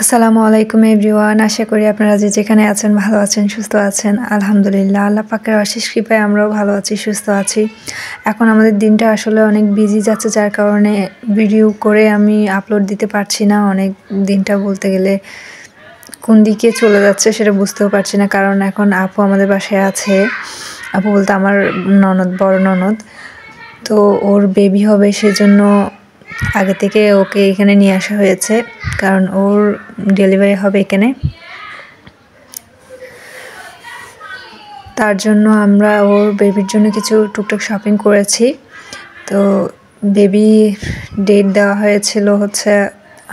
আসসালামু আলাইকুম এভরিওয়ান। আশা করি আপনারা যে যেখানে আছেন ভালো আছেন, সুস্থ আছেন। আলহামদুলিল্লাহ, আল্লাহ পাকের অশেষ কৃপায় আমরাও ভালো আছি, সুস্থ আছি। এখন আমাদের দিনটা আসলে অনেক বিজি যাচ্ছে, যার কারণে ভিডিও করে আমি আপলোড দিতে পারছি না। অনেক দিনটা বলতে গেলে কোন দিকে চলে যাচ্ছে সেটা বুঝতেও পারছি না, কারণ এখন আপু আমাদের বাসায় আছে। আপু বলতে আমার ননদ, বড় ননদ। তো ওর বেবি হবে, সেজন্য আগে থেকে ওকে এখানে নিয়ে আসা হয়েছে, কারণ ওর ডেলিভারি হবে এখানে। তার জন্য আমরা ওর বেবির জন্য কিছু টুকটাক শপিং করেছি। তো বেবি ডেট দেওয়া হয়েছিল হচ্ছে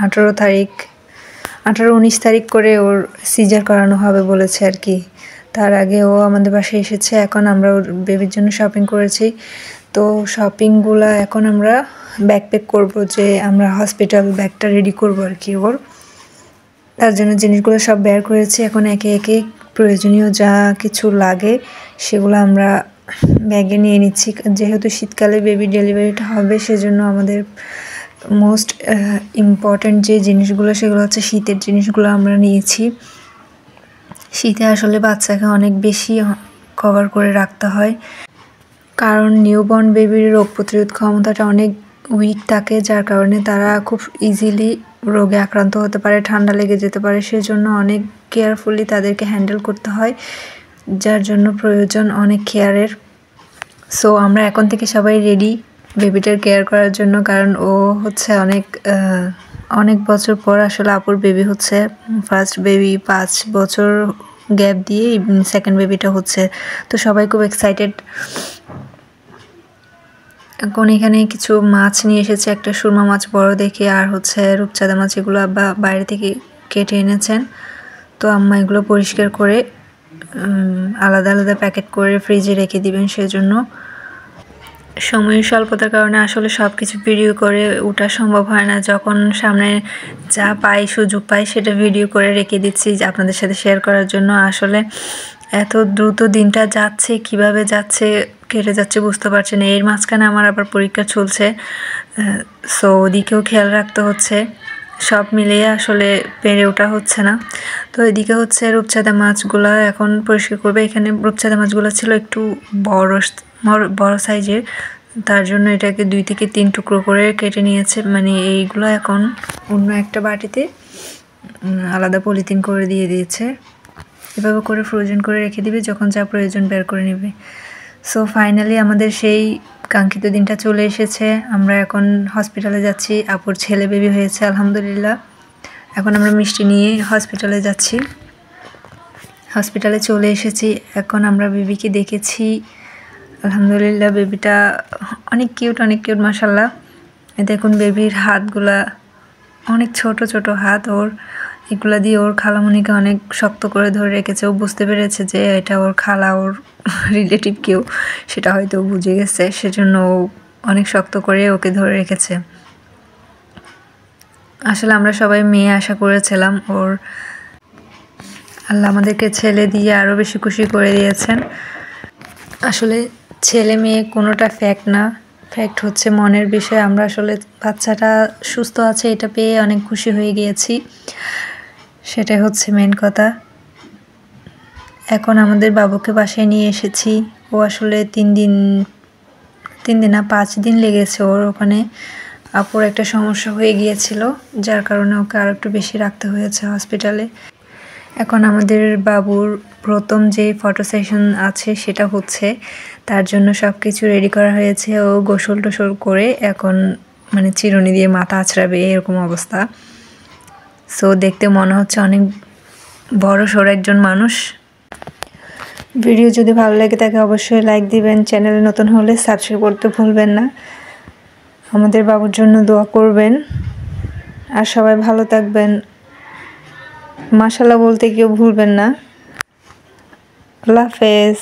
18 তারিখ, 18-19 তারিখ করে ওর সিজার করানো হবে বলেছে আর কি। তার আগে ও আমাদের বাসায় এসেছে। এখন আমরা ওর বেবির জন্য শপিং করেছি। তো শপিংগুলো এখন আমরা ব্যাকপ্যাক করব, যে আমরা হসপিটাল ব্যাগটা রেডি করব আর কি ওর। তার জন্য জিনিসগুলো সব বের করেছি। এখন একে একে প্রয়োজনীয় যা কিছু লাগে সেগুলো আমরা ব্যাগে নিয়ে নিচ্ছি। যেহেতু শীতকালে বেবি ডেলিভারিটা হবে, সেজন্য আমাদের মোস্ট ইম্পর্ট্যান্ট যে জিনিসগুলো সেগুলো হচ্ছে শীতের জিনিসগুলো আমরা নিয়েছি। শীতে আসলে বাচ্চাকে অনেক বেশি কভার করে রাখতে হয়, কারণ নিউবর্ন বেবির রোগ প্রতিরোধ ক্ষমতাটা অনেক উইক থাকে, যার কারণে তারা খুব ইজিলি রোগে আক্রান্ত হতে পারে, ঠান্ডা লেগে যেতে পারে। সেজন্য অনেক কেয়ারফুলি তাদেরকে হ্যান্ডেল করতে হয়, যার জন্য প্রয়োজন অনেক কেয়ারের। সো আমরা এখন থেকে সবাই রেডি বেবিটার কেয়ার করার জন্য, কারণ ও হচ্ছে অনেক বছর পর আসলে আপুর বেবি হচ্ছে। ফার্স্ট বেবি 5 বছর গ্যাপ দিয়ে সেকেন্ড বেবিটা হচ্ছে। তো সবাই খুব এক্সাইটেড। এখন এখানে কিছু মাছ নিয়ে এসেছে, একটা সুরমা মাছ বড় দেখে, আর হচ্ছে রূপচাঁদা মাছ, এগুলো বাইরে থেকে কেটে এনেছেন। তো আম্মা এগুলো পরিষ্কার করে আলাদা আলাদা প্যাকেট করে ফ্রিজে রেখে দিবেন। সেজন্য সময়ের স্বল্পতার কারণে আসলে সব কিছু ভিডিও করে ওঠা সম্ভব হয় না। যখন সামনে যা পাই, সুযোগ পাই, সেটা ভিডিও করে রেখে দিচ্ছি আপনাদের সাথে শেয়ার করার জন্য। আসলে এত দ্রুত দিনটা যাচ্ছে, কিভাবে যাচ্ছে, কেটে যাচ্ছে বুঝতে পারছি না। এর মাঝখানে আমার আবার পরীক্ষা চলছে, সো ওদিকেও খেয়াল রাখতে হচ্ছে। সব মিলিয়ে আসলে পেরে ওঠা হচ্ছে না। তো এদিকে হচ্ছে রূপচাঁদা মাছগুলো এখন পরিষ্কার করবে। এখানে রূপচাঁদা মাছগুলো ছিল একটু বড় সাইজের, তার জন্য এটাকে 2 থেকে 3 টুকরো করে কেটে নিয়েছে। মানে এইগুলো এখন অন্য একটা বাটিতে আলাদা পলিথিন করে দিয়ে দিয়েছে। এভাবে করে ফ্রোজেন করে রেখে দিবে, যখন যা প্রয়োজন বের করে নেবে। সো ফাইনালি আমাদের সেই কাঙ্ক্ষিত দিনটা চলে এসেছে। আমরা এখন হসপিটালে যাচ্ছি। আপুর ছেলে বেবি হয়েছে আলহামদুলিল্লাহ। এখন আমরা মিষ্টি নিয়ে হসপিটালে যাচ্ছি। হসপিটালে চলে এসেছি। এখন আমরা বেবিকে দেখেছি। আলহামদুলিল্লাহ, বেবিটা অনেক কিউট মাশাআল্লাহ। দেখুন বেবির হাতগুলা অনেক ছোট ছোট হাত ওর। এগুলা দিয়ে ওর খালামণিকে অনেক শক্ত করে ধরে রেখেছে। ও বুঝতে পেরেছে যে এটা ওর খালা, ওর রিলেটিভ কেউ, সেটা হয়তো বুঝে গেছে। সেজন্য ও অনেক শক্ত করে ওকে ধরে রেখেছে। আসলে আমরা সবাই মেয়ে আশা করেছিলাম ওর। আল্লাহ আমাদেরকে ছেলে দিয়ে আরও বেশি খুশি করে দিয়েছেন। আসলে ছেলে মেয়ে কোনোটা ফ্যাক্ট না, ফ্যাক্ট হচ্ছে মনের বিষয়। আমরা আসলে বাচ্চাটা সুস্থ আছে এটা পেয়ে অনেক খুশি হয়ে গিয়েছি, সেটাই হচ্ছে মেন কথা। এখন আমাদের বাবুকে বাসায় নিয়ে এসেছি। ও আসলে 3 দিন না 5 দিন লেগেছে ওর। ওখানে আপুর একটা সমস্যা হয়ে গিয়েছিল, যার কারণে ওকে আর একটু বেশি রাখতে হয়েছে হসপিটালে। এখন আমাদের বাবুর প্রথম যে ফটো সেশন আছে সেটা হচ্ছে, তার জন্য সব কিছু রেডি করা হয়েছে। ও গোসল টোসল করে এখন মানে চিরুনি দিয়ে মাথা আঁচড়াবে, এরকম অবস্থা। সো দেখতে মনে হচ্ছে অনেক বড় সড়ো একজন মানুষ। ভিডিও যদি ভালো লাগে থাকে অবশ্যই লাইক দিবেন। চ্যানেলে নতুন হলে সাবস্ক্রাইব করতে ভুলবেন না। আমাদের বাবুর জন্য দোয়া করবেন, আর সবাই ভালো থাকবেন। মাশাআল্লাহ বলতে কেউ ভুলবেন না। আল্লাহ হাফেজ।